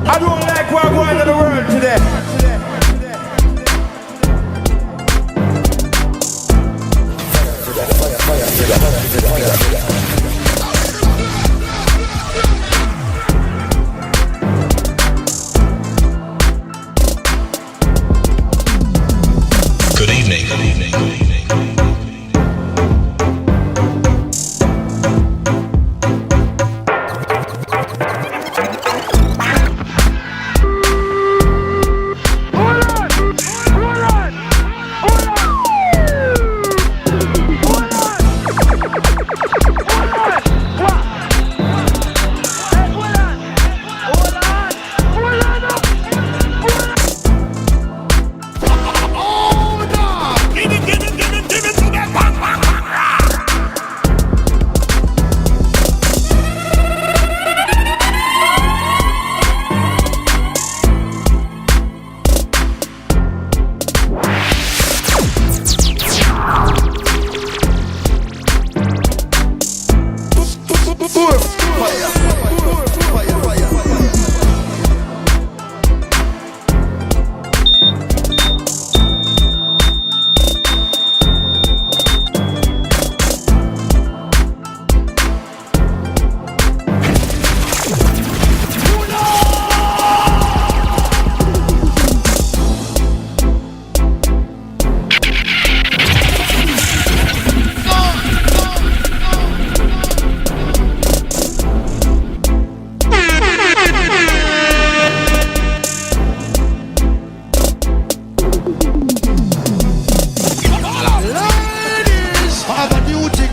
I don't like what's going on in the world today. Good evening. Good evening. Good evening.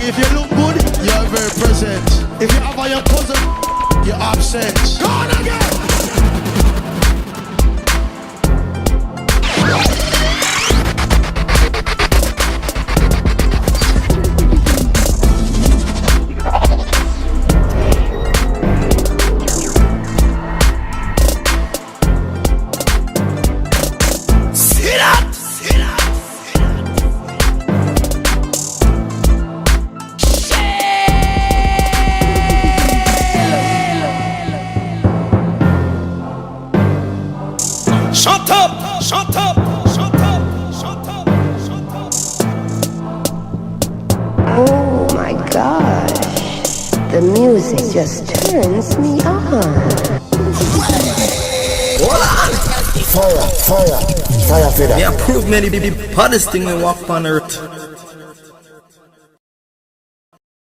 If you look good, you're very present. If you have your cousin, you're absent. Go on again! Shut up! Shut up! Shut up! Shut up! Shut up! Oh my gosh, the music just turns me on. Fire for that. Me approve many the hottest thing we walk on earth.